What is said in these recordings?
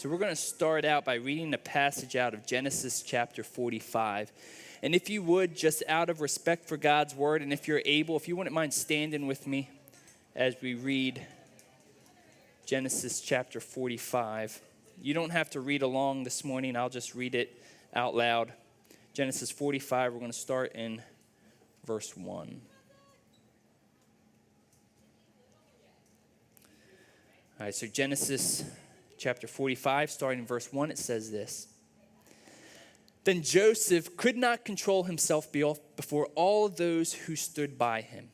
So we're going to start out by reading a passage out of Genesis chapter 45. And if you would, just out of respect for God's word, and if you're able, if you wouldn't mind standing with me as we read Genesis chapter 45. You don't have to read along this morning. I'll just read it out loud. Genesis 45, we're going to start in verse 1. All right, so Genesis chapter 45, starting in verse 1, it says this. Then Joseph could not control himself before all of those who stood by him.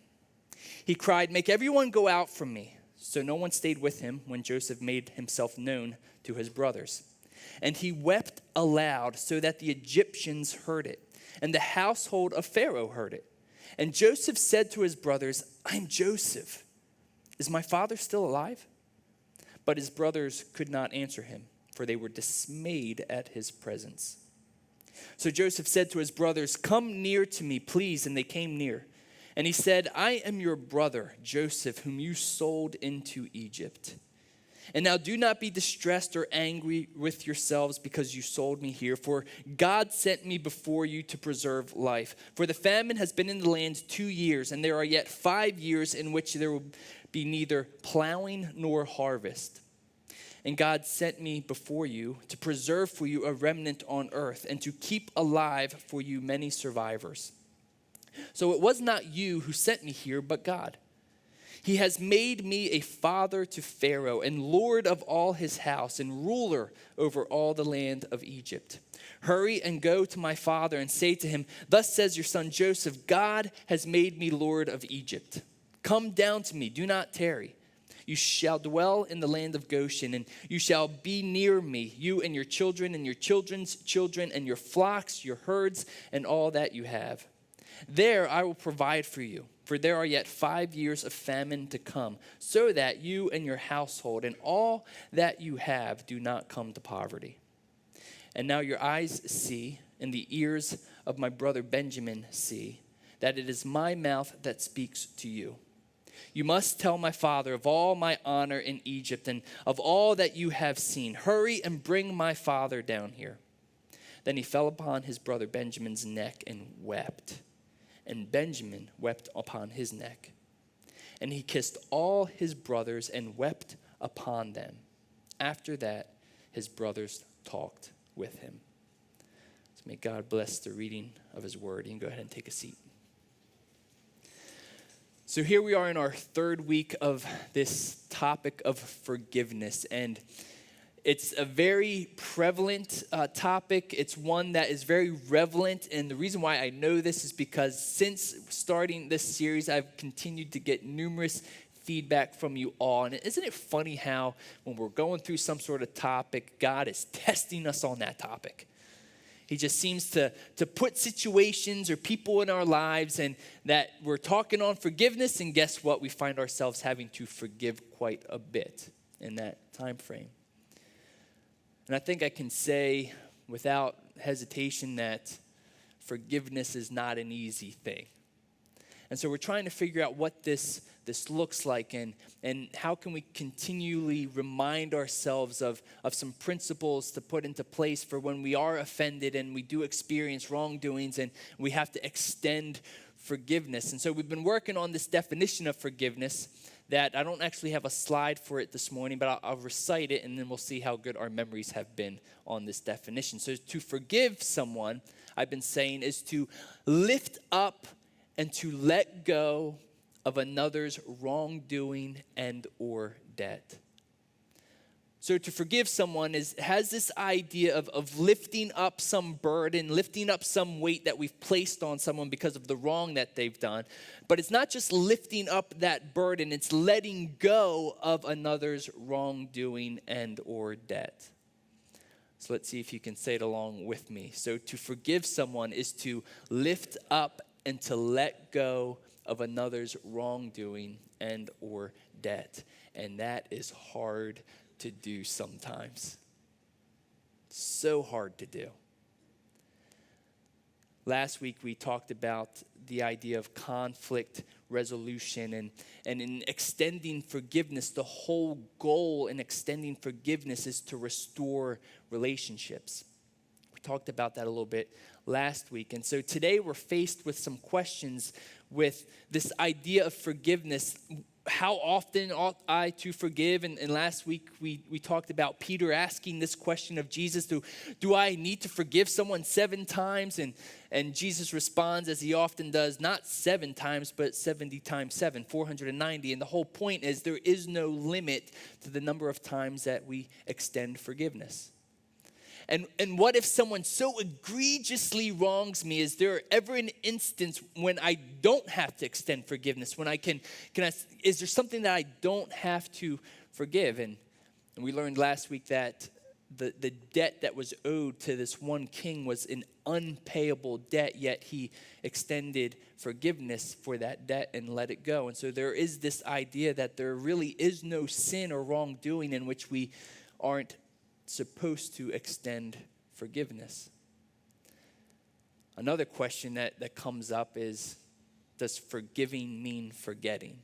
He cried, "Make everyone go out from me." So no one stayed with him when Joseph made himself known to his brothers. And he wept aloud so that the Egyptians heard it, and the household of Pharaoh heard it. And Joseph said to his brothers, "I am Joseph. Is my father still alive?" But his brothers could not answer him, for they were dismayed at his presence. So Joseph said to his brothers, "Come near to me, please." And they came near. And he said, "I am your brother, Joseph, whom you sold into Egypt. And now do not be distressed or angry with yourselves because you sold me here, for God sent me before you to preserve life. For the famine has been in the land 2 years, and there are yet 5 years in which there will be neither plowing nor harvest. And God sent me before you to preserve for you a remnant on earth, and to keep alive for you many survivors. So it was not you who sent me here, but God. He has made me a father to Pharaoh, and lord of all his house, and ruler over all the land of Egypt. Hurry and go to my father and say to him, 'Thus says your son Joseph, God has made me lord of Egypt. Come down to me, do not tarry. You shall dwell in the land of Goshen, and you shall be near me, you and your children's children, and your flocks, your herds, and all that you have. There I will provide for you, for there are yet 5 years of famine to come, so that you and your household and all that you have do not come to poverty. And now your eyes see, and the ears of my brother Benjamin see, that it is my mouth that speaks to you. You must tell my father of all my honor in Egypt and of all that you have seen. Hurry and bring my father down here." Then he fell upon his brother Benjamin's neck and wept. And Benjamin wept upon his neck. And he kissed all his brothers and wept upon them. After that, his brothers talked with him. So may God bless the reading of his word. You can go ahead and take a seat. So here we are in our third week of this topic of forgiveness, and it's a very prevalent topic. It's one that is very relevant, and the reason why I know this is because since starting this series, I've continued to get numerous feedback from you all. And isn't it funny how when we're going through some sort of topic, God is testing us on that topic? He just seems to put situations or people in our lives and that we're talking on forgiveness, and guess what? We find ourselves having to forgive quite a bit in that time frame. And I think I can say without hesitation that forgiveness is not an easy thing. And so we're trying to figure out what this looks like and how can we continually remind ourselves of some principles to put into place for when we are offended and we do experience wrongdoings and we have to extend forgiveness. And so we've been working on this definition of forgiveness that I don't actually have a slide for it this morning, but I'll recite it and then we'll see how good our memories have been on this definition. So to forgive someone, I've been saying, is to lift up and to let go of another's wrongdoing and or debt. So to forgive someone has this idea of lifting up some burden, lifting up some weight that we've placed on someone because of the wrong that they've done. But it's not just lifting up that burden, it's letting go of another's wrongdoing and or debt. So let's see if you can say it along with me. So to forgive someone is to lift up and to let go of another's wrongdoing and or debt. And that is hard to do sometimes. So hard to do. last week we talked about the idea of conflict resolution and in extending forgiveness, the whole goal in extending forgiveness is to restore relationships. We talked about that a little bit last week. And so today we're faced with some questions with this idea of forgiveness. How often ought I to forgive? And last week we talked about Peter asking this question of Jesus, do I need to forgive someone 7 times? And Jesus responds, as he often does, not 7 times, but 70 times 7, 490. And the whole point is there is no limit to the number of times that we extend forgiveness. And what if someone so egregiously wrongs me? Is there ever an instance when I don't have to extend forgiveness? When is there something that I don't have to forgive? And we learned last week that the debt that was owed to this one king was an unpayable debt, yet he extended forgiveness for that debt and let it go. And so there is this idea that there really is no sin or wrongdoing in which we aren't supposed to extend forgiveness. Another question that comes up is, does forgiving mean forgetting?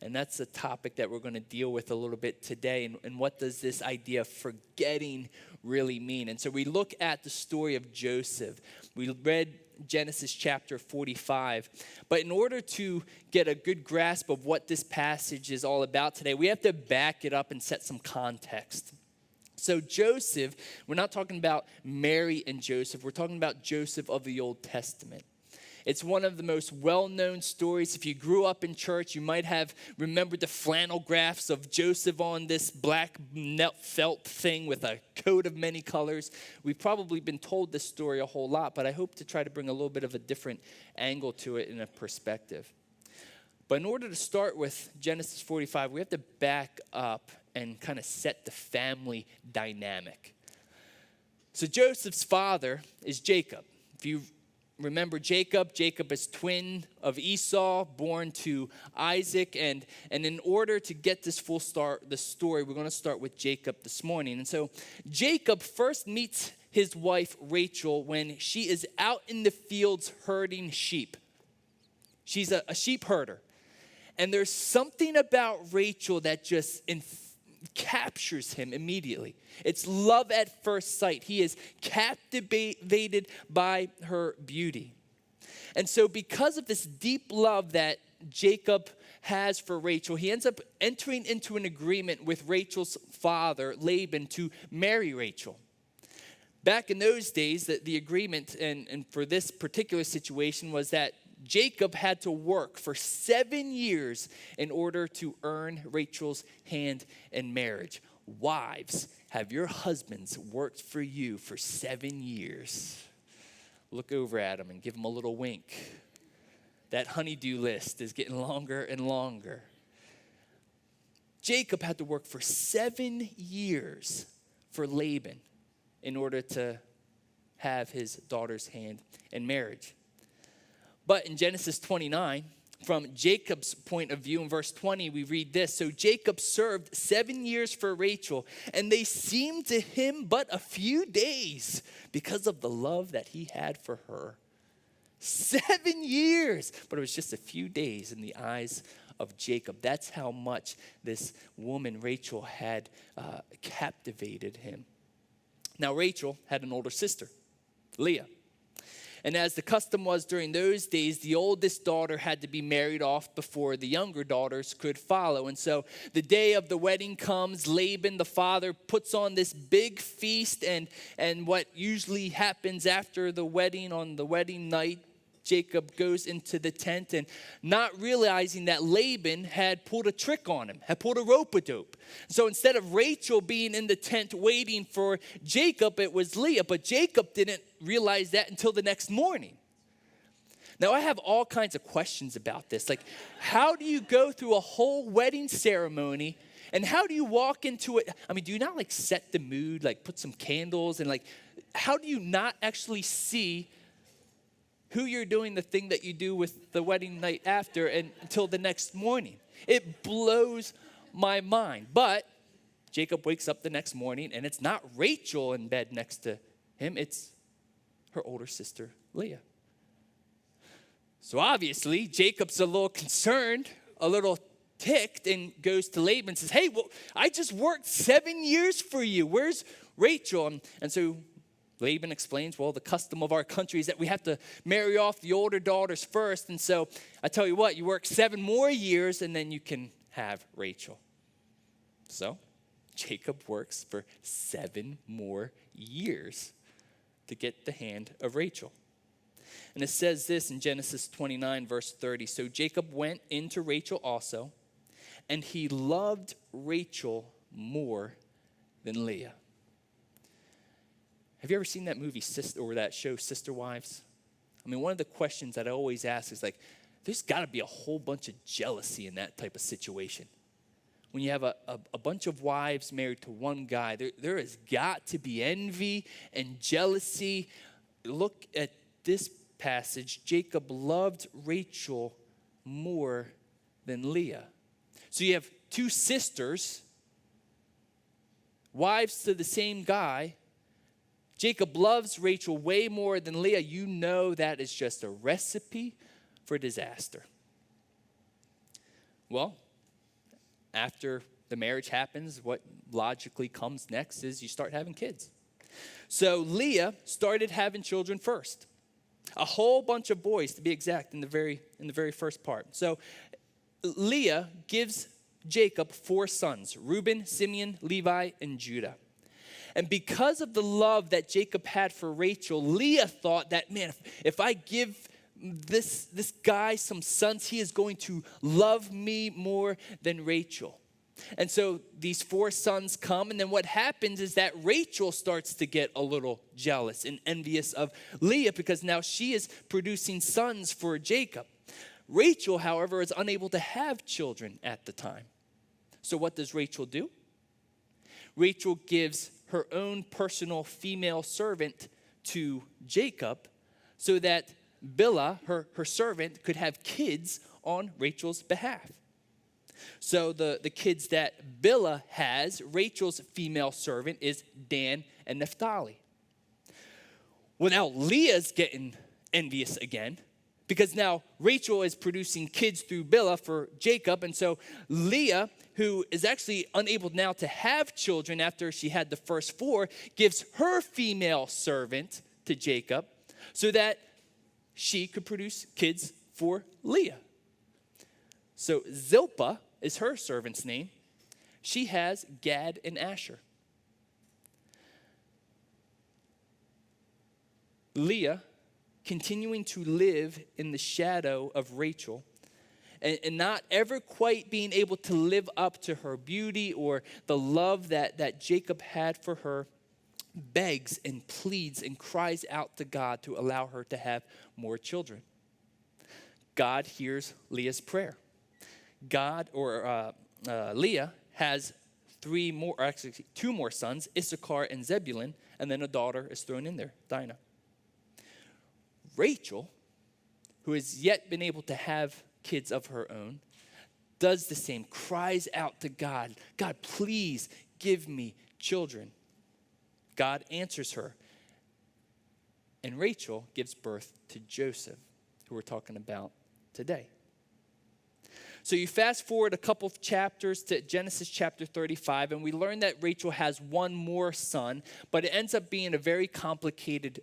And that's a topic that we're going to deal with a little bit today. And what does this idea of forgetting really mean? And so we look at the story of Joseph. We read Genesis chapter 45. But in order to get a good grasp of what this passage is all about today, we have to back it up and set some context. So Joseph, we're not talking about Mary and Joseph. We're talking about Joseph of the Old Testament. It's one of the most well-known stories. If you grew up in church, you might have remembered the flannel graphs of Joseph on this black felt thing with a coat of many colors. We've probably been told this story a whole lot, but I hope to try to bring a little bit of a different angle to it in a perspective. But in order to start with Genesis 45, we have to back up and kind of set the family dynamic. So Joseph's father is Jacob. If you remember Jacob is twin of Esau, born to Isaac. And in order to get this full start, the story, we're going to start with Jacob this morning. And so Jacob first meets his wife Rachel when she is out in the fields herding sheep. She's a sheep herder. And there's something about Rachel that just captures him immediately. It's love at first sight. He is captivated by her beauty. And so because of this deep love that Jacob has for Rachel, he ends up entering into an agreement with Rachel's father, Laban, to marry Rachel. Back in those days, the agreement and for this particular situation was that Jacob had to work for 7 years in order to earn Rachel's hand in marriage. Wives, have your husbands worked for you for 7 years? Look over at them and give them a little wink. That honeydew list is getting longer and longer. Jacob had to work for 7 years for Laban in order to have his daughter's hand in marriage. But in Genesis 29, from Jacob's point of view, in verse 20, we read this. So Jacob served 7 years for Rachel, and they seemed to him but a few days because of the love that he had for her. 7 years, but it was just a few days in the eyes of Jacob. That's how much this woman, Rachel, had captivated him. Now, Rachel had an older sister, Leah. And as the custom was during those days, the oldest daughter had to be married off before the younger daughters could follow. And so the day of the wedding comes, Laban, the father, puts on this big feast. And what usually happens after the wedding, on the wedding night, Jacob goes into the tent and not realizing that Laban had pulled a trick on him, had pulled a rope-a-dope. So instead of Rachel being in the tent waiting for Jacob, it was Leah. But Jacob didn't realize that until the next morning. Now, I have all kinds of questions about this. Like, how do you go through a whole wedding ceremony and how do you walk into it? I mean, do you not like set the mood, like put some candles and like, how do you not actually see who you're doing the thing that you do with the wedding night after and until the next morning? It blows my mind. But Jacob wakes up the next morning and it's not Rachel in bed next to him. It's her older sister, Leah. So obviously, Jacob's a little concerned, a little ticked, and goes to Laban and says, hey, well, I just worked 7 years for you. Where's Rachel? And so Laban explains, well, the custom of our country is that we have to marry off the older daughters first. And so I tell you what, you work 7 more years and then you can have Rachel. So Jacob works for 7 more years to get the hand of Rachel. And it says this in Genesis 29, verse 30. So Jacob went into Rachel also, and he loved Rachel more than Leah. Have you ever seen that movie or that show, Sister Wives? I mean, one of the questions that I always ask is like, there's got to be a whole bunch of jealousy in that type of situation. When you have a bunch of wives married to one guy, there has got to be envy and jealousy. Look at this passage. Jacob loved Rachel more than Leah. So you have 2 sisters, wives to the same guy. Jacob loves Rachel way more than Leah. You know that is just a recipe for disaster. Well, after the marriage happens, what logically comes next is you start having kids. So Leah started having children first. A whole bunch of boys, to be exact, in the very first part. So Leah gives Jacob 4 sons, Reuben, Simeon, Levi, and Judah. And because of the love that Jacob had for Rachel, Leah thought that, man, if I give this guy some sons, he is going to love me more than Rachel. And so these 4 sons come, and then what happens is that Rachel starts to get a little jealous and envious of Leah because now she is producing sons for Jacob. Rachel, however, is unable to have children at the time. So what does Rachel do? Rachel gives her own personal female servant to Jacob so that Bilhah, her servant, could have kids on Rachel's behalf. So the kids that Bilhah has, Rachel's female servant, is Dan and Naphtali. Well, now Leah's getting envious again because now Rachel is producing kids through Bilhah for Jacob. And so Leah, who is actually unable now to have children after she had the first 4, gives her female servant to Jacob so that she could produce kids for Leah. So Zilpah is her servant's name. She has Gad and Asher. Leah, continuing to live in the shadow of Rachel and not ever quite being able to live up to her beauty or the love that Jacob had for her, begs and pleads and cries out to God to allow her to have more children. God hears Leah's prayer. Leah has 2 more sons, Issachar and Zebulun, and then a daughter is thrown in there, Dinah. Rachel, who has yet been able to have kids of her own, does the same, cries out to God, God, please give me children. God answers her. And Rachel gives birth to Joseph, who we're talking about today. So you fast forward a couple of chapters to Genesis chapter 35, and we learn that Rachel has 1 more son, but it ends up being a very complicated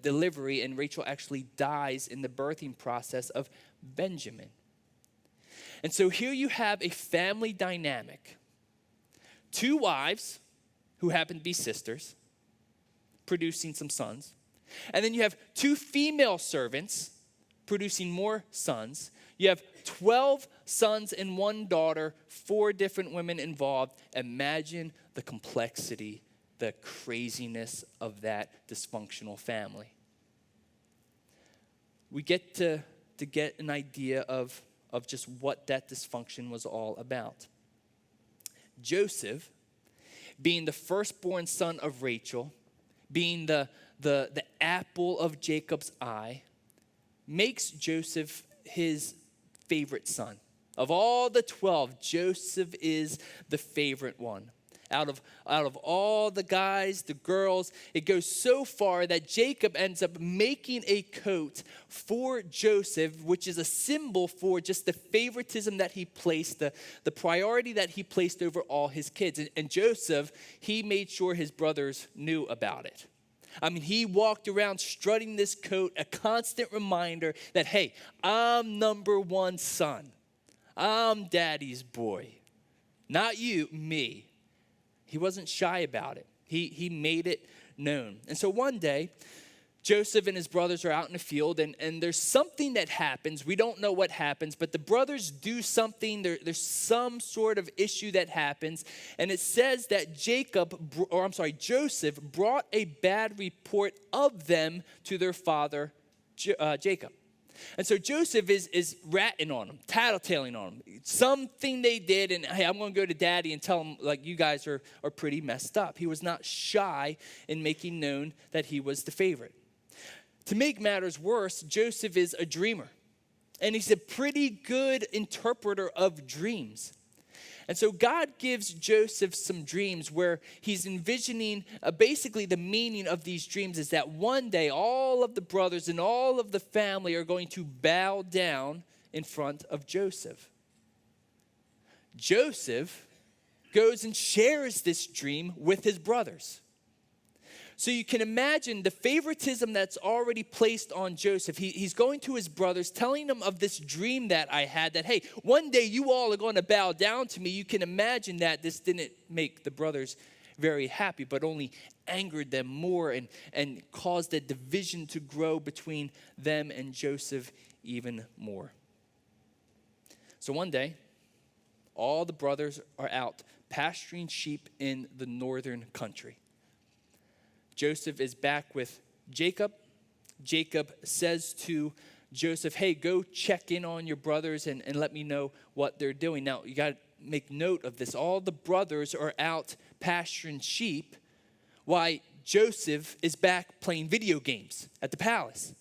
delivery, and Rachel actually dies in the birthing process of Benjamin. And so here you have a family dynamic. 2 wives who happen to be sisters, producing some sons. And then you have 2 female servants producing more sons. You have 12 sons and 1 daughter, 4 different women involved. Imagine the complexity, the craziness of that dysfunctional family. We get to get an idea of just what that dysfunction was all about. Joseph, being the firstborn son of Rachel, being the apple of Jacob's eye, makes Joseph his favorite son. Of all the 12, Joseph is the favorite one. Out of all the guys, the girls, it goes so far that Jacob ends up making a coat for Joseph, which is a symbol for just the favoritism that he placed, the priority that he placed over all his kids. And Joseph, he made sure his brothers knew about it. I mean, he walked around strutting this coat, a constant reminder that, hey, I'm number one son. I'm daddy's boy. Not you, me. He wasn't shy about it. He made it known. And so one day, Joseph and his brothers are out in the field, and there's something that happens. We don't know what happens, but the brothers do something. There's some sort of issue that happens, and it says that Joseph brought a bad report of them to their father, Jacob. And so Joseph is ratting on them, tattletaling on them. Something they did, and hey, I'm going to go to daddy and tell him, like, you guys are pretty messed up. He was not shy in making known that he was the favorite. To make matters worse, Joseph is a dreamer, and he's a pretty good interpreter of dreams. And so God gives Joseph some dreams where he's envisioning, basically the meaning of these dreams is that one day all of the brothers and all of the family are going to bow down in front of Joseph. Joseph goes and shares this dream with his brothers. So you can imagine the favoritism that's already placed on Joseph. He's going to his brothers, telling them of this dream that I had, that, hey, one day you all are going to bow down to me. You can imagine that this didn't make the brothers very happy, but only angered them more and caused a division to grow between them and Joseph even more. So one day, all the brothers are out pasturing sheep in the northern country. Joseph is back with Jacob. Jacob says to Joseph, hey, go check in on your brothers and let me know what they're doing. Now, you got to make note of this. All the brothers are out pasturing sheep while Joseph is back playing video games at the palace.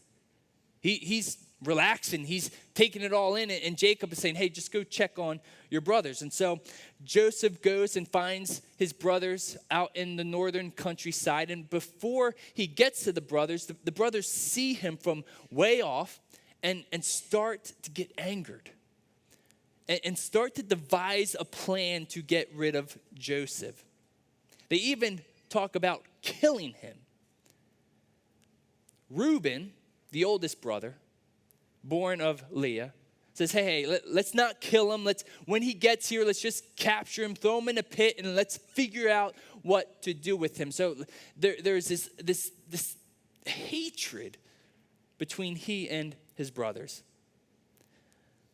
He's relaxing. He's taking it all in. And Jacob is saying, hey, just go check on your brothers. And so Joseph goes and finds his brothers out in the northern countryside. And before he gets to the brothers, the brothers see him from way off and start to get angered and start to devise a plan to get rid of Joseph. They even talk about killing him. Reuben, the oldest brother, born of Leah, says, hey, let's not kill him. When he gets here, let's just capture him, throw him in a pit, and let's figure out what to do with him. So there's this hatred between he and his brothers.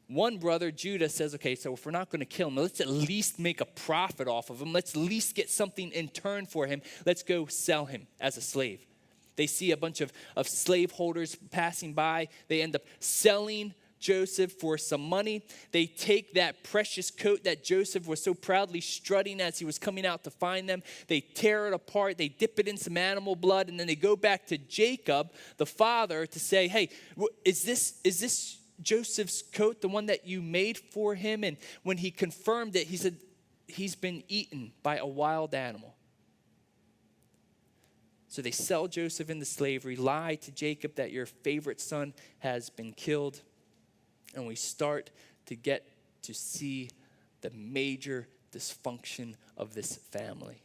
One brother, Judah, says, okay, so if we're not going to kill him, let's at least make a profit off of him. Let's at least get something in turn for him. Let's go sell him as a slave. They see a bunch of slaveholders passing by. They end up selling Joseph for some money. They take that precious coat that Joseph was so proudly strutting as he was coming out to find them. They tear it apart. They dip it in some animal blood. And then they go back to Jacob, the father, to say, hey, is this Joseph's coat, the one that you made for him? And when he confirmed it, he said, he's been eaten by a wild animal. So they sell Joseph into slavery, lie to Jacob that your favorite son has been killed. And we start to get to see the major dysfunction of this family.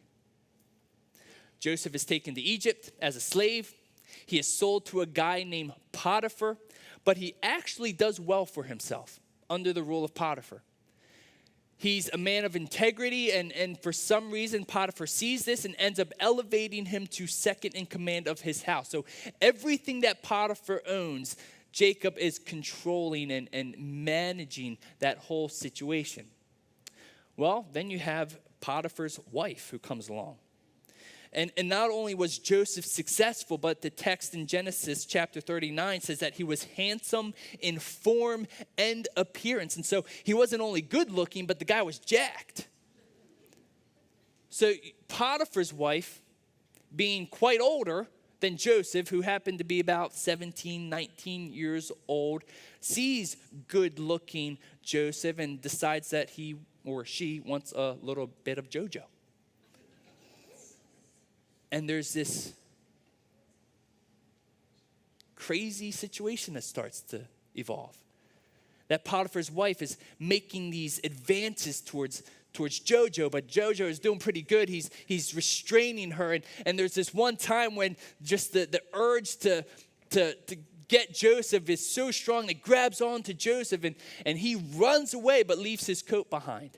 Joseph is taken to Egypt as a slave. He is sold to a guy named Potiphar, but he actually does well for himself under the rule of Potiphar. He's a man of integrity, and for some reason, Potiphar sees this and ends up elevating him to second in command of his house. So everything that Potiphar owns, Jacob is controlling and managing that whole situation. Well, then you have Potiphar's wife who comes along. And not only was Joseph successful, but the text in Genesis chapter 39 says that he was handsome in form and appearance. And so he wasn't only good looking, but the guy was jacked. So Potiphar's wife, being quite older than Joseph, who happened to be about 17, 19 years old, sees good looking Joseph and decides that he or she wants a little bit of JoJo. And there's this crazy situation that starts to evolve. That Potiphar's wife is making these advances towards Jojo, but Jojo is doing pretty good. He's restraining her. And there's this one time when just the urge to get Joseph is so strong that grabs onto Joseph and he runs away but leaves his coat behind.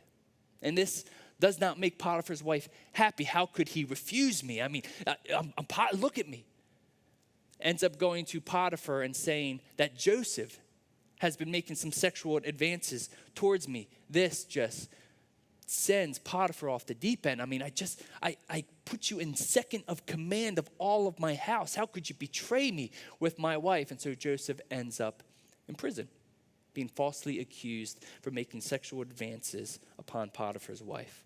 And this does not make Potiphar's wife happy. How could he refuse me? I mean, look at me. Ends up going to Potiphar and saying that Joseph has been making some sexual advances towards me. This just sends Potiphar off the deep end. I mean, I put you in second of command of all of my house. How could you betray me with my wife? And so Joseph ends up in prison, being falsely accused for making sexual advances upon Potiphar's wife.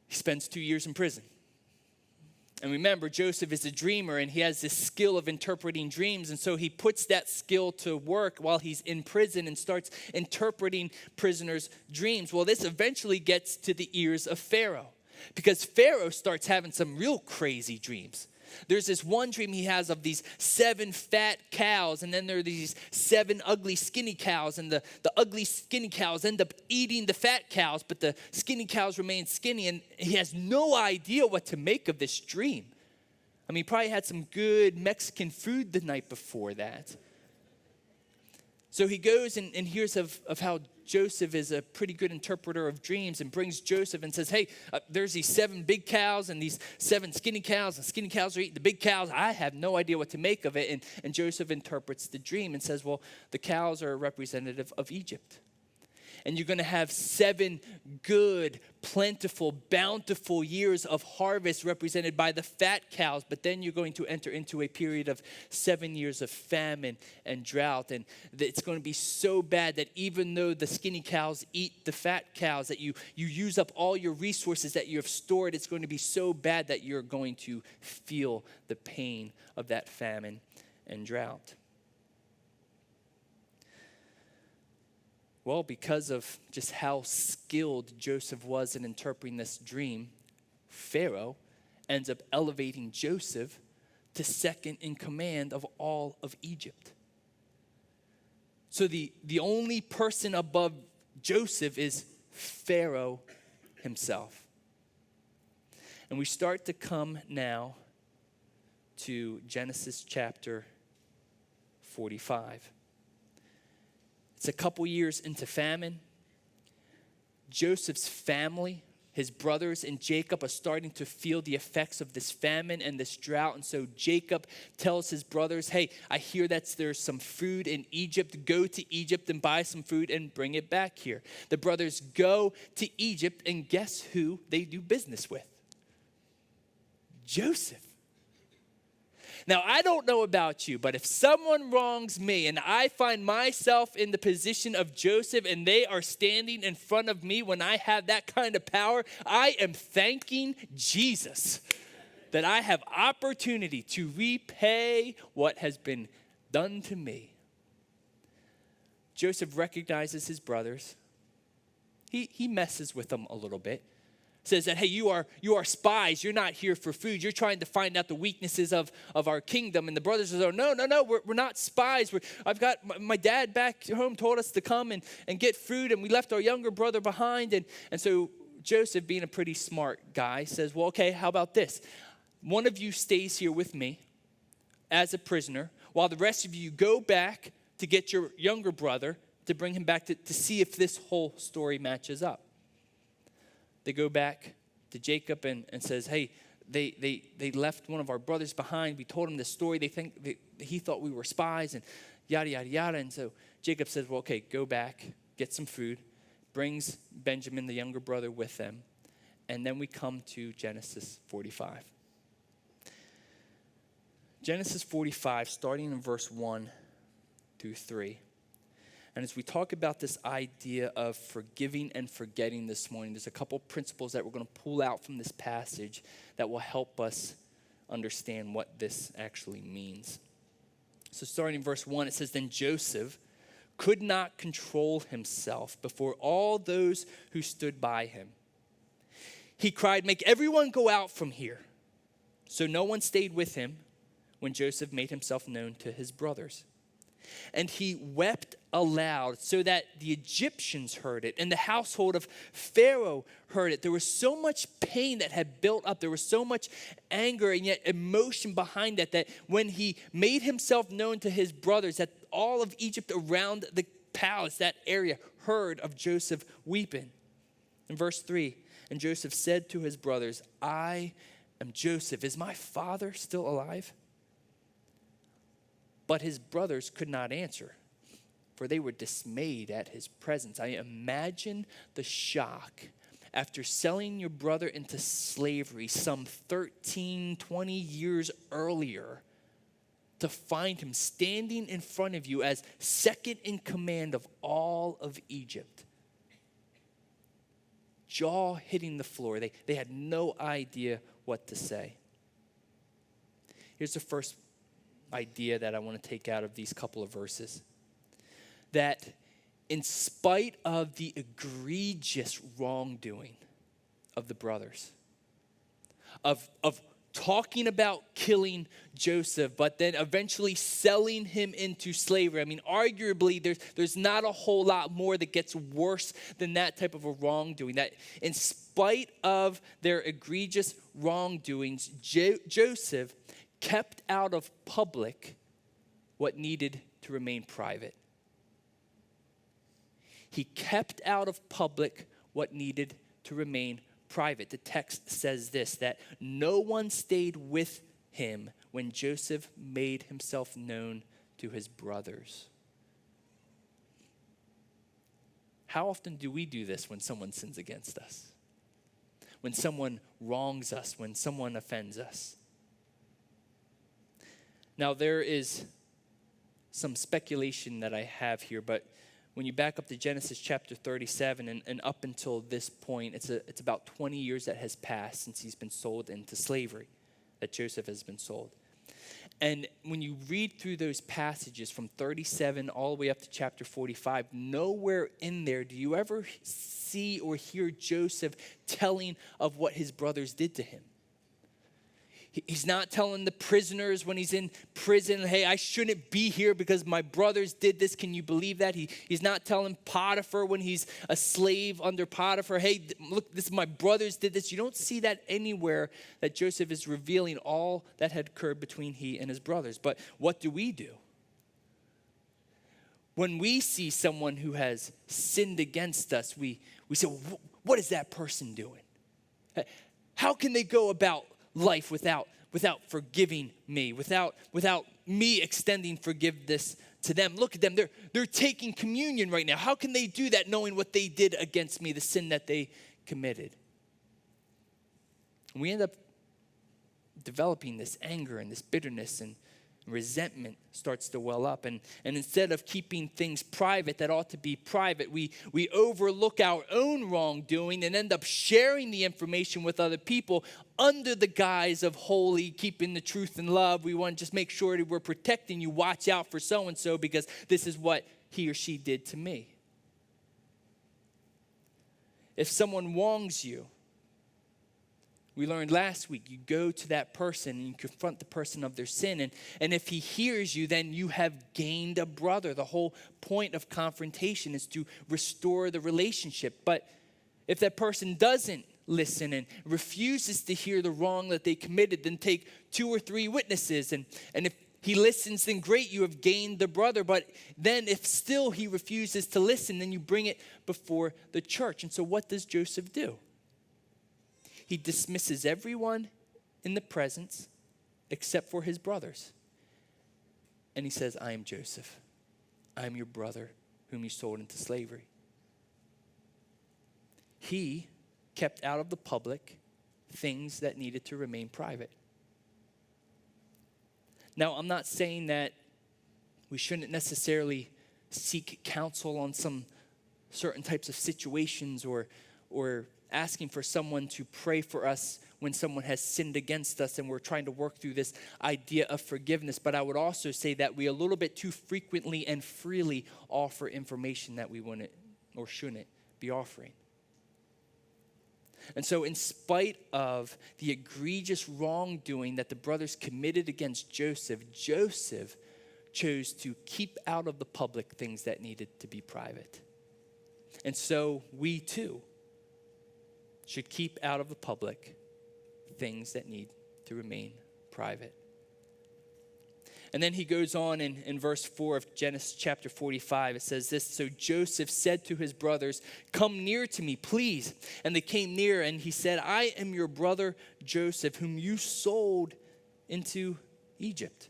He spends 2 years in prison. And remember, Joseph is a dreamer, and he has this skill of interpreting dreams. And so he puts that skill to work while he's in prison and starts interpreting prisoners' dreams. Well, this eventually gets to the ears of Pharaoh, because Pharaoh starts having some real crazy dreams. There's this one dream he has of these 7 fat cows, and then there are these 7 ugly skinny cows, and the ugly skinny cows end up eating the fat cows, but the skinny cows remain skinny, and he has no idea what to make of this dream. I mean, he probably had some good Mexican food the night before that. So he goes and hears of how Joseph is a pretty good interpreter of dreams, and brings Joseph and says, hey, there's these 7 big cows and these 7 skinny cows, and skinny cows are eating the big cows. I have no idea what to make of it. And Joseph interprets the dream and says, well, the cows are a representative of Egypt. And you're going to have 7 good, plentiful, bountiful years of harvest represented by the fat cows. But then you're going to enter into a period of 7 years of famine and drought. And it's going to be so bad that even though the skinny cows eat the fat cows, that you use up all your resources that you have stored, it's going to be so bad that you're going to feel the pain of that famine and drought. Well, because of just how skilled Joseph was in interpreting this dream, Pharaoh ends up elevating Joseph to second in command of all of Egypt. So the only person above Joseph is Pharaoh himself. And we start to come now to Genesis chapter 45. It's a couple years into famine. Joseph's family, his brothers and Jacob, are starting to feel the effects of this famine and this drought. And so Jacob tells his brothers, hey, I hear that there's some food in Egypt. Go to Egypt and buy some food and bring it back here. The brothers go to Egypt, and guess who they do business with? Joseph. Now, I don't know about you, but if someone wrongs me and I find myself in the position of Joseph and they are standing in front of me when I have that kind of power, I am thanking Jesus that I have opportunity to repay what has been done to me. Joseph recognizes his brothers. He messes with them a little bit. Says that, hey, you are spies. You're not here for food. You're trying to find out the weaknesses of our kingdom. And the brothers are, no, we're not spies. I've got my dad back home told us to come and get food, and we left our younger brother behind. And so Joseph, being a pretty smart guy, says, well, okay, how about this? One of you stays here with me as a prisoner, while the rest of you go back to get your younger brother to bring him back to see if this whole story matches up. They go back to Jacob and says, hey, they left one of our brothers behind. We told him this story. He thought we were spies, and yada, yada, yada. And so Jacob says, well, okay, go back, get some food. Brings Benjamin, the younger brother, with them. And then we come to Genesis 45. Genesis 45, starting in verse 1 through 3. And as we talk about this idea of forgiving and forgetting this morning, there's a couple principles that we're going to pull out from this passage that will help us understand what this actually means. So starting in verse 1, it says, then Joseph could not control himself before all those who stood by him. he cried, "Make everyone go out from here." So no one stayed with him when Joseph made himself known to his brothers. And he wept aloud so that the Egyptians heard it and the household of Pharaoh heard it. There was so much pain that had built up. There was so much anger and yet emotion behind that when he made himself known to his brothers, that all of Egypt around the palace, that area, heard of Joseph weeping. In verse 3, and Joseph said to his brothers, "I am Joseph. Is my father still alive?" But his brothers could not answer, for they were dismayed at his presence. I imagine the shock after selling your brother into slavery some 13, 20 years earlier, to find him standing in front of you as second in command of all of Egypt. Jaw hitting the floor. They had no idea what to say. Here's the first idea that I want to take out of these couple of verses. That in spite of the egregious wrongdoing of the brothers, of talking about killing Joseph, but then eventually selling him into slavery. I mean, arguably, there's not a whole lot more that gets worse than that type of a wrongdoing. That in spite of their egregious wrongdoings, Joseph kept out of public what needed to remain private. He kept out of public what needed to remain private. The text says this, that no one stayed with him when Joseph made himself known to his brothers. How often do we do this when someone sins against us? When someone wrongs us, when someone offends us? Now, there is some speculation that I have here, but when you back up to Genesis chapter 37 and up until this point, it's about 20 years that has passed since he's been sold into slavery, that Joseph has been sold. And when you read through those passages from 37 all the way up to chapter 45, nowhere in there do you ever see or hear Joseph telling of what his brothers did to him. He's not telling the prisoners when he's in prison, "Hey, I shouldn't be here because my brothers did this. Can you believe that?" He's not telling Potiphar when he's a slave under Potiphar, "Hey, look, my brothers did this." You don't see that anywhere, that Joseph is revealing all that had occurred between he and his brothers. But what do? When we see someone who has sinned against us, we say, well, what is that person doing? How can they go about life without forgiving me, without me extending forgiveness to them? Look at them, they're taking communion right now. How can they do that knowing what they did against me, the sin that they committed? And we end up developing this anger and this bitterness, and resentment starts to well up. And instead of keeping things private that ought to be private, we overlook our own wrongdoing and end up sharing the information with other people under the guise of holy, keeping the truth in love. We want to just make sure that we're protecting you. Watch out for so-and-so because this is what he or she did to me. If someone wrongs you, we learned last week, you go to that person and you confront the person of their sin. And if he hears you, then you have gained a brother. The whole point of confrontation is to restore the relationship. But if that person doesn't listen and refuses to hear the wrong that they committed, then take 2 or 3 witnesses. And if he listens, then great, you have gained the brother. But then if still he refuses to listen, then you bring it before the church. And so what does Joseph do? He dismisses everyone in the presence except for his brothers. And he says, "I am Joseph. I am your brother whom you sold into slavery." He kept out of the public things that needed to remain private. Now, I'm not saying that we shouldn't necessarily seek counsel on some certain types of situations or asking for someone to pray for us when someone has sinned against us and we're trying to work through this idea of forgiveness. But I would also say that we a little bit too frequently and freely offer information that we wouldn't or shouldn't be offering. And so in spite of the egregious wrongdoing that the brothers committed against Joseph, Joseph chose to keep out of the public things that needed to be private. And so we too should keep out of the public things that need to remain private. And then he goes on in verse 4 of Genesis chapter 45. It says this, "So Joseph said to his brothers, 'Come near to me, please.' And they came near, and he said, 'I am your brother Joseph, whom you sold into Egypt.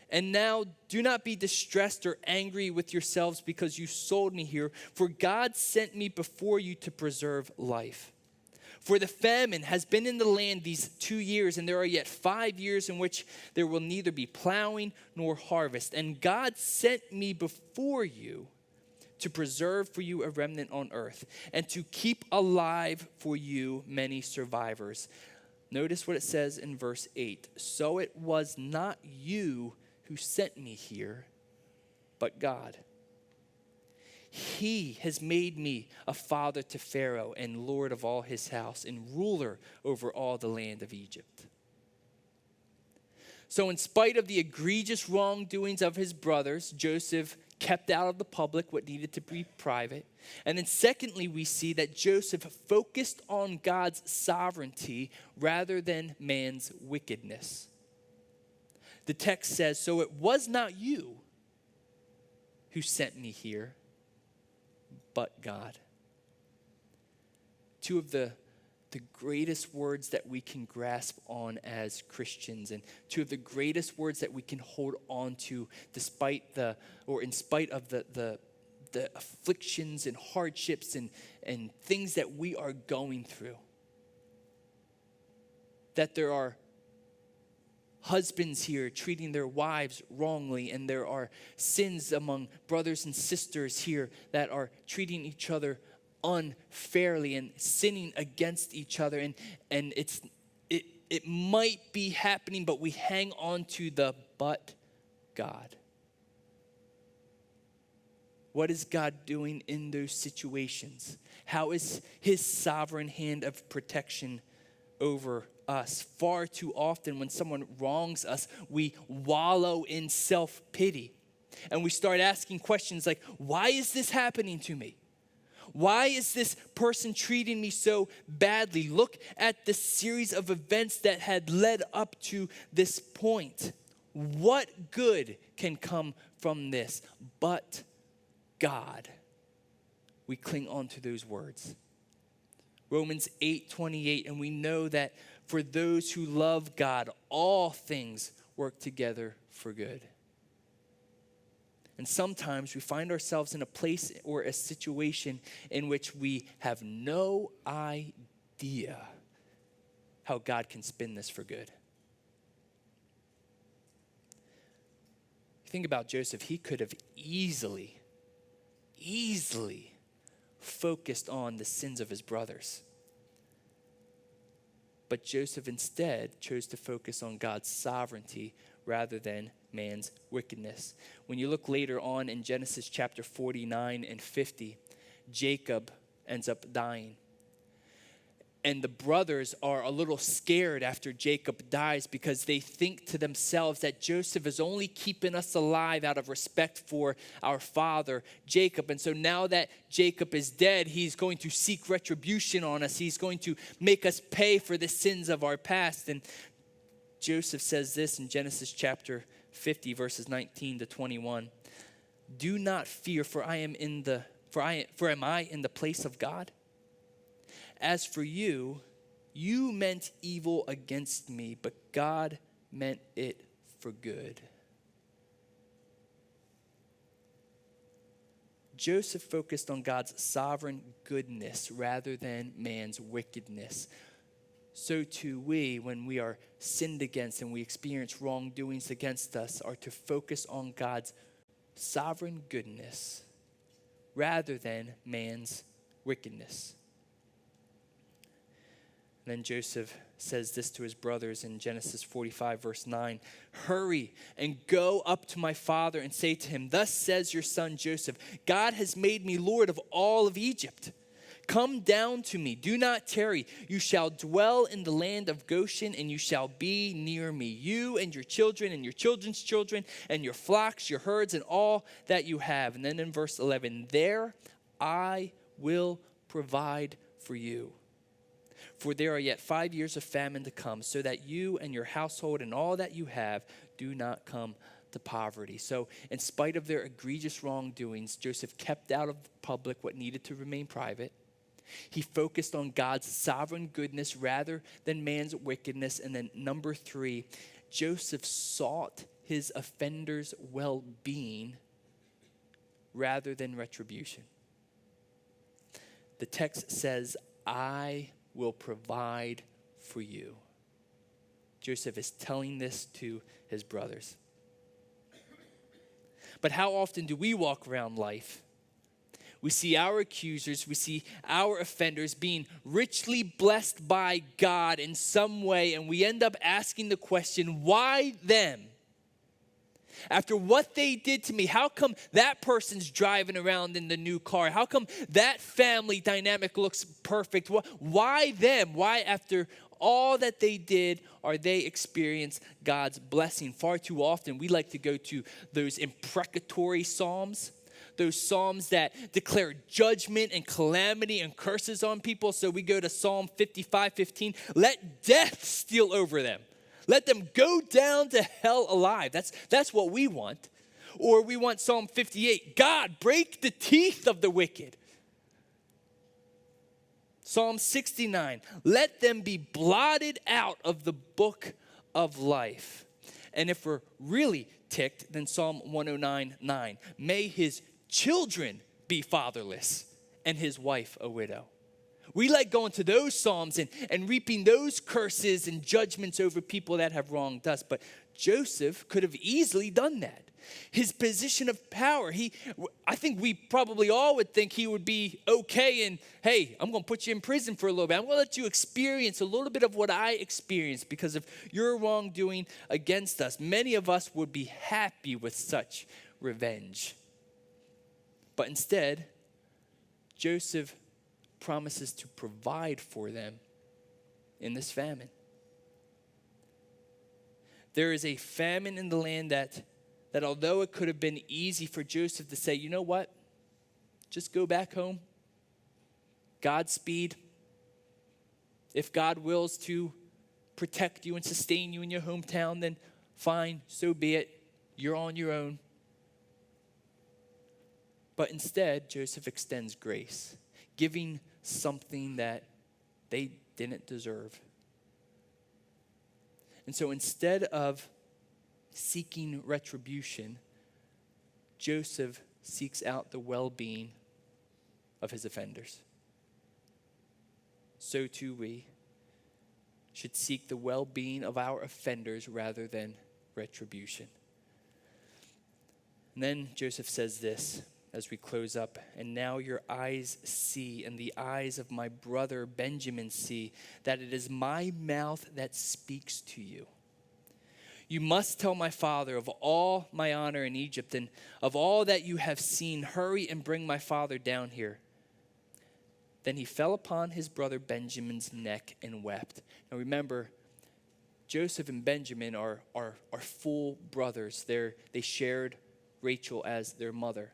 And now do not be distressed or angry with yourselves because you sold me here, for God sent me before you to preserve life. For the famine has been in the land these 2 years, and there are yet 5 years in which there will neither be plowing nor harvest. And God sent me before you to preserve for you a remnant on earth, and to keep alive for you many survivors.'" Notice what it says in verse 8. "So it was not you who sent me here, but God. He has made me a father to Pharaoh and lord of all his house and ruler over all the land of Egypt." So in spite of the egregious wrongdoings of his brothers, Joseph kept out of the public what needed to be private. And then secondly, we see that Joseph focused on God's sovereignty rather than man's wickedness. The text says, "So it was not you who sent me here, but God." Two of the greatest words that we can grasp on as Christians, and two of the greatest words that we can hold on to in spite of the afflictions and hardships and things that we are going through. That there are husbands here treating their wives wrongly, and there are sins among brothers and sisters here that are treating each other unfairly and sinning against each other, and it might be happening, but we hang on to the "but God." What is God doing in those situations? How is his sovereign hand of protection over us? Far too often when someone wrongs us, we wallow in self-pity. And we start asking questions like, why is this happening to me? Why is this person treating me so badly? Look at the series of events that had led up to this point. What good can come from this? But God. We cling on to those words. Romans 8:28, and we know that for those who love God, all things work together for good. And sometimes we find ourselves in a place or a situation in which we have no idea how God can spin this for good. Think about Joseph. He could have easily focused on the sins of his brothers. But Joseph instead chose to focus on God's sovereignty rather than man's wickedness. When you look later on in Genesis chapter 49 and 50, Jacob ends up dying. And the brothers are a little scared after Jacob dies because they think to themselves that Joseph is only keeping us alive out of respect for our father, Jacob. And so now that Jacob is dead, he's going to seek retribution on us. He's going to make us pay for the sins of our past. And Joseph says this in Genesis chapter 50, verses 19 to 21. "Do not fear, for am I in the place of God? As for you, you meant evil against me, but God meant it for good." Joseph focused on God's sovereign goodness rather than man's wickedness. So too we, when we are sinned against and we experience wrongdoings against us, are to focus on God's sovereign goodness rather than man's wickedness. And then Joseph says this to his brothers in Genesis 45, verse 9. "Hurry and go up to my father and say to him, 'Thus says your son Joseph, God has made me Lord of all of Egypt. Come down to me. Do not tarry. You shall dwell in the land of Goshen, and you shall be near me, you and your children and your children's children and your flocks, your herds, and all that you have. And then in verse 11, there I will provide for you. For there are yet 5 years of famine to come, so that you and your household and all that you have do not come to poverty. So in spite of their egregious wrongdoings, Joseph kept out of public what needed to remain private. He focused on God's sovereign goodness rather than man's wickedness. And then number 3, Joseph sought his offenders' well-being rather than retribution. The text says, I will provide for you. Joseph is telling this to his brothers. But how often do we walk around life? We see our accusers, we see our offenders being richly blessed by God in some way, and we end up asking the question, why them? After what they did to me, how come that person's driving around in the new car? How come that family dynamic looks perfect? Why them? Why, after all that they did, are they experience God's blessing? Far too often, we like to go to those imprecatory psalms, those psalms that declare judgment and calamity and curses on people. So we go to Psalm 55:15. Let death steal over them. Let them go down to hell alive. That's what we want. Or we want Psalm 58. God, break the teeth of the wicked. Psalm 69. Let them be blotted out of the book of life. And if we're really ticked, then Psalm 109:9. May his children be fatherless and his wife a widow. We like going to those psalms and reaping those curses and judgments over people that have wronged us. But Joseph could have easily done that. His position of power, I think we probably all would think he would be okay and, hey, I'm going to put you in prison for a little bit. I'm going to let you experience a little bit of what I experienced because of your wrongdoing against us. Many of us would be happy with such revenge. But instead, Joseph promises to provide for them in this famine. There is a famine in the land that although it could have been easy for Joseph to say, you know what, just go back home, Godspeed. If God wills to protect you and sustain you in your hometown, then fine, so be it. You're on your own. But instead, Joseph extends grace, giving something that they didn't deserve. And so instead of seeking retribution, Joseph seeks out the well-being of his offenders. So too we should seek the well-being of our offenders rather than retribution. And then Joseph says this as we close up, and now your eyes see, and the eyes of my brother Benjamin see, that it is my mouth that speaks to you. You must tell my father of all my honor in Egypt, and of all that you have seen. Hurry and bring my father down here. Then he fell upon his brother Benjamin's neck and wept. Now remember, Joseph and Benjamin are full brothers. They shared Rachel as their mother.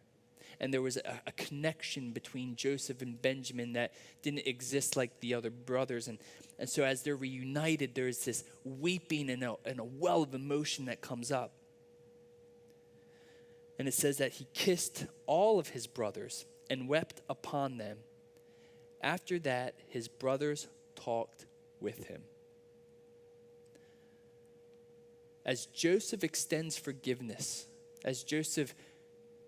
And there was a connection between Joseph and Benjamin that didn't exist like the other brothers. And so as they're reunited, there's this weeping and a well of emotion that comes up. And it says that he kissed all of his brothers and wept upon them. After that, his brothers talked with him. As Joseph extends forgiveness, as Joseph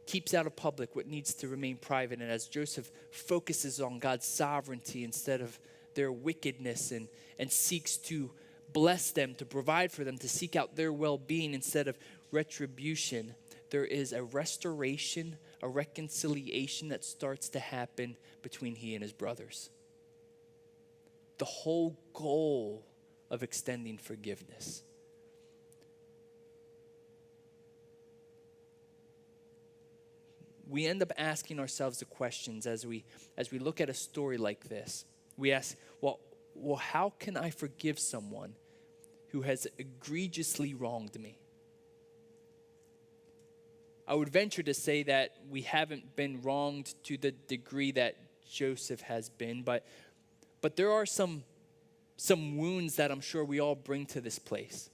keeps out of public what needs to remain private, and as Joseph focuses on God's sovereignty instead of their wickedness and seeks to bless them, to provide for them, to seek out their well-being instead of retribution, there is a restoration, a reconciliation that starts to happen between he and his brothers. The whole goal of extending forgiveness. we end up asking ourselves the questions as we look at a story like this. We ask, well, how can I forgive someone who has egregiously wronged me? I would venture to say that we haven't been wronged to the degree that Joseph has been, but there are some wounds that I'm sure we all bring to this place.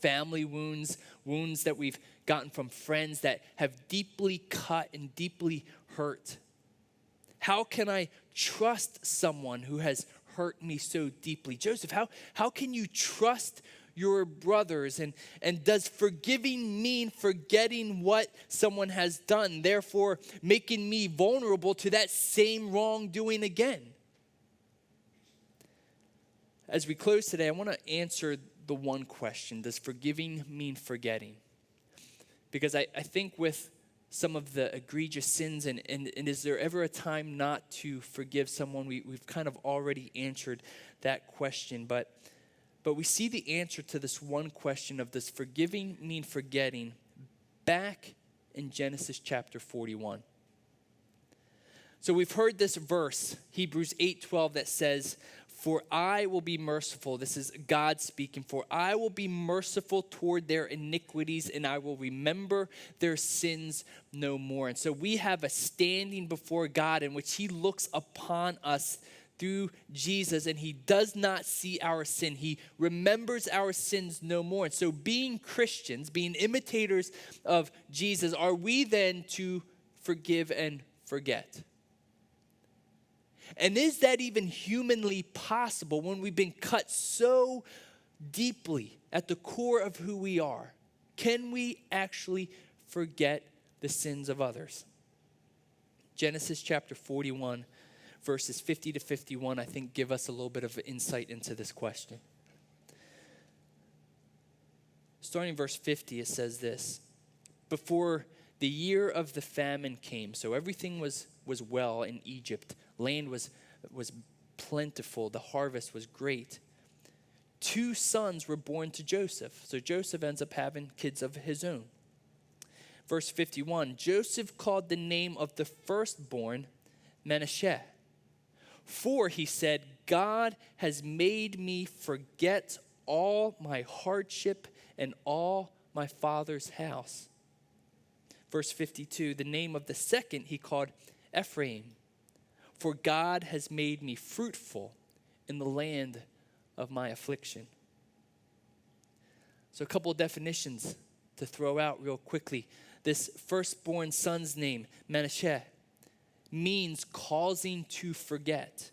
Family wounds, wounds that we've gotten from friends that have deeply cut and deeply hurt. How can I trust someone who has hurt me so deeply? Joseph, how can you trust your brothers? And does forgiving mean forgetting what someone has done, therefore making me vulnerable to that same wrongdoing again? As we close today, I want to answer the one question: does forgiving mean forgetting? Because I think with some of the egregious sins, and is there ever a time not to forgive someone? We've kind of already answered that question, but we see the answer to this one question of does forgiving mean forgetting back in Genesis chapter 41. So we've heard this verse, Hebrews 8:12, that says, "For I will be merciful." This is God speaking. "For I will be merciful toward their iniquities, and I will remember their sins no more." And so we have a standing before God in which he looks upon us through Jesus, and he does not see our sin. He remembers our sins no more. And so being Christians, being imitators of Jesus, are we then to forgive and forget? And is that even humanly possible when we've been cut so deeply at the core of who we are? Can we actually forget the sins of others? Genesis chapter 41, verses 50 to 51, I think give us a little bit of insight into this question. Starting in verse 50, it says this: "Before the year of the famine came," so everything was well in Egypt. Land was plentiful. The harvest was great. 2 sons were born to Joseph. So Joseph ends up having kids of his own. Verse 51, "Joseph called the name of the firstborn Manasseh. For," he said, "God has made me forget all my hardship and all my father's house." Verse 52, the name of the second he called Ephraim. "For God has made me fruitful in the land of my affliction." So a couple of definitions to throw out real quickly. This firstborn son's name, Manasseh, means causing to forget.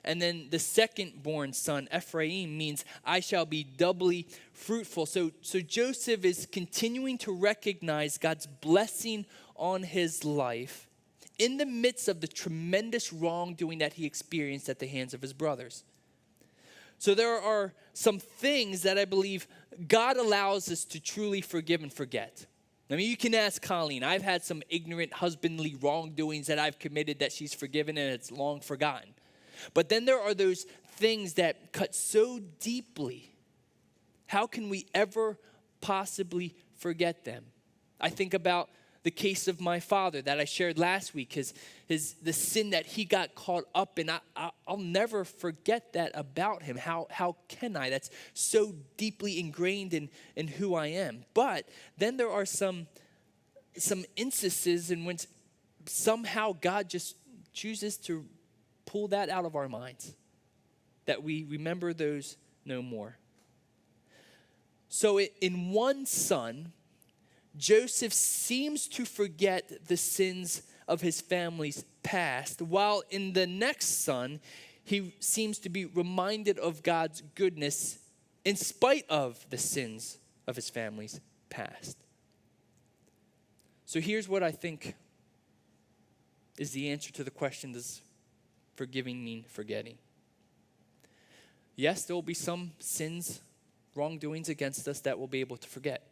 And then the second-born son, Ephraim, means I shall be doubly fruitful. So Joseph is continuing to recognize God's blessing on his life in the midst of the tremendous wrongdoing that he experienced at the hands of his brothers. So there are some things that I believe God allows us to truly forgive and forget. I mean, you can ask Colleen. I've had some ignorant husbandly wrongdoings that I've committed that she's forgiven and it's long forgotten. But then there are those things that cut so deeply. How can we ever possibly forget them? I think about the case of my father that I shared last week, the sin that he got caught up in. I'll never forget that about him. How can I? That's so deeply ingrained in who I am. But then there are some instances in which somehow God just chooses to pull that out of our minds, that we remember those no more. So in one son, Joseph seems to forget the sins of his family's past, while in the next son, he seems to be reminded of God's goodness in spite of the sins of his family's past. So here's what I think is the answer to the question, does forgiving mean forgetting? Yes, there will be some sins, wrongdoings against us that we'll be able to forget.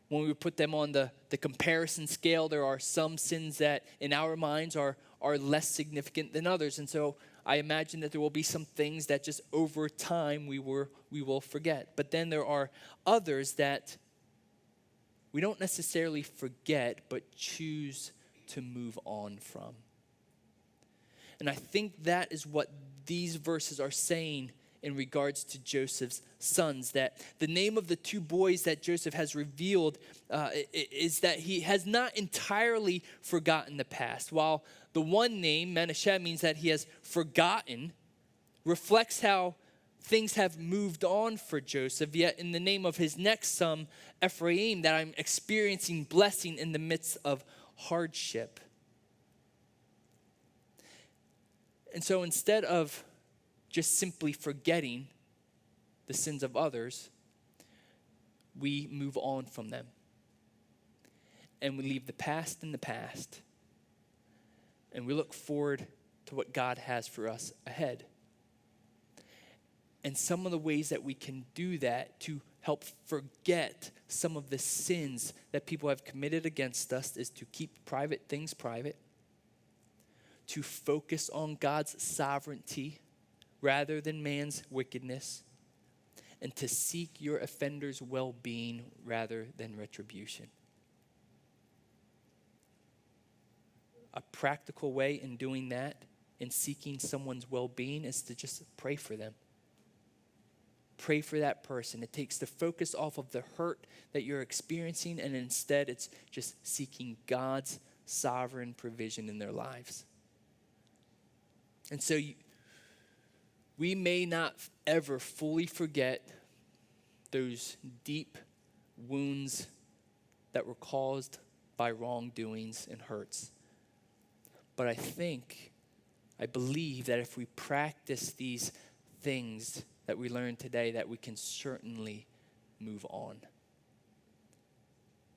When we put them on the comparison scale, there are some sins that in our minds are less significant than others. And so I imagine that there will be some things that just over time we will forget. But then there are others that we don't necessarily forget, but choose to move on from. And I think that is what these verses are saying in regards to Joseph's sons, that the name of the two boys that Joseph has revealed is that he has not entirely forgotten the past. While the one name, Manasseh, means that he has forgotten, reflects how things have moved on for Joseph, yet in the name of his next son, Ephraim, that I'm experiencing blessing in the midst of hardship. And so instead of just simply forgetting the sins of others, we move on from them. And we leave the past in the past. And we look forward to what God has for us ahead. And some of the ways that we can do that to help forget some of the sins that people have committed against us is to keep private things private, to focus on God's sovereignty rather than man's wickedness, and to seek your offender's well-being rather than retribution. A practical way in doing that, in seeking someone's well-being, is to just pray for them. Pray for that person. It takes the focus off of the hurt that you're experiencing, and instead it's just seeking God's sovereign provision in their lives. And so we may not ever fully forget those deep wounds that were caused by wrongdoings and hurts. But I believe that if we practice these things that we learned today, that we can certainly move on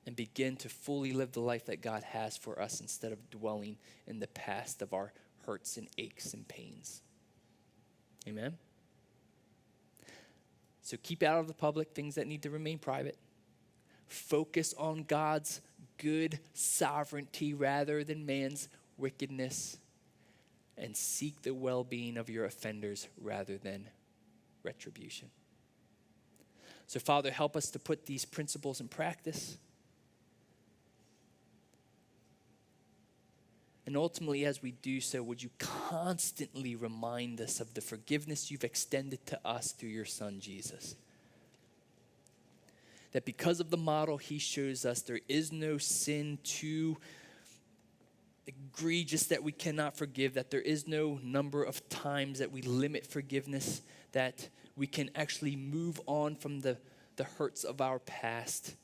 and begin to fully live the life that God has for us instead of dwelling in the past of our hurts and aches and pains. Amen? So keep out of the public things that need to remain private. Focus on God's good sovereignty rather than man's wickedness. And seek the well-being of your offenders rather than retribution. So, Father, help us to put these principles in practice. And ultimately, as we do so, would you constantly remind us of the forgiveness you've extended to us through your Son, Jesus? That because of the model he shows us, there is no sin too egregious that we cannot forgive, that there is no number of times that we limit forgiveness, that we can actually move on from the hurts of our past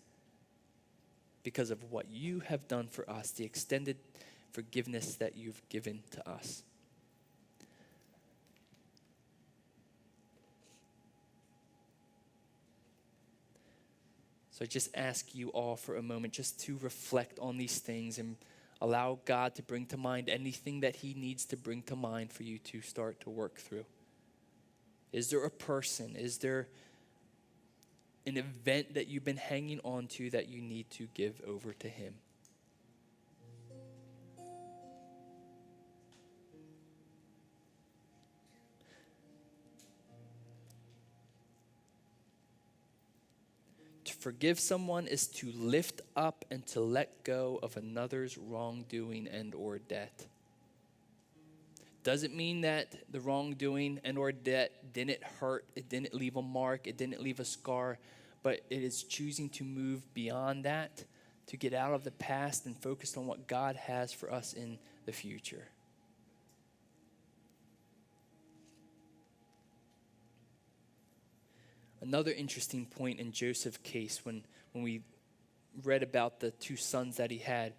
because of what you have done for us, the extended forgiveness that you've given to us. So I just ask you all for a moment just to reflect on these things and allow God to bring to mind anything that he needs to bring to mind for you to start to work through. Is there a person? Is there an event that you've been hanging on to that you need to give over to him? To forgive someone is to lift up and to let go of another's wrongdoing and or debt. Doesn't mean that the wrongdoing and or debt didn't hurt, it didn't leave a mark, it didn't leave a scar, but it is choosing to move beyond that, to get out of the past and focus on what God has for us in the future. Another interesting point in Joseph's case, when we read about the two sons that he had,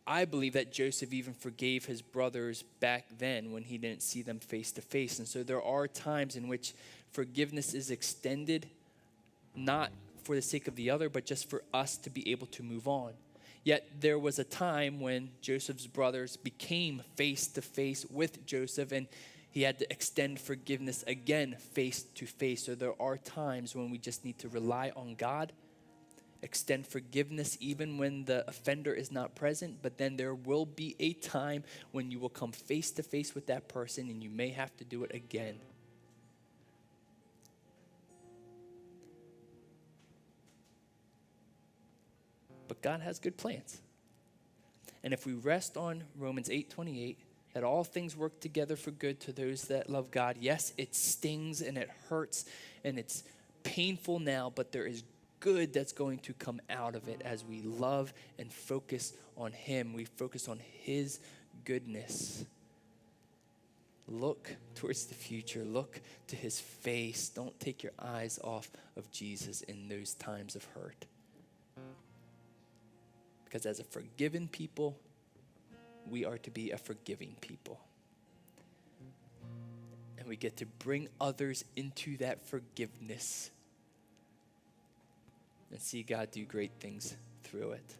I believe that Joseph even forgave his brothers back then when he didn't see them face to face. And so there are times in which forgiveness is extended, not for the sake of the other, but just for us to be able to move on. Yet there was a time when Joseph's brothers became face to face with Joseph, and he had to extend forgiveness again face to face. So there are times when we just need to rely on God, extend forgiveness even when the offender is not present, but then there will be a time when you will come face to face with that person and you may have to do it again. But God has good plans. And if we rest on Romans 8:28, that all things work together for good to those that love God, yes, it stings and it hurts and it's painful now, but there is good that's going to come out of it as we love and focus on him. We focus on his goodness. Look towards the future. Look to his face. Don't take your eyes off of Jesus in those times of hurt. Because as a forgiven people, we are to be a forgiving people. And we get to bring others into that forgiveness and see God do great things through it.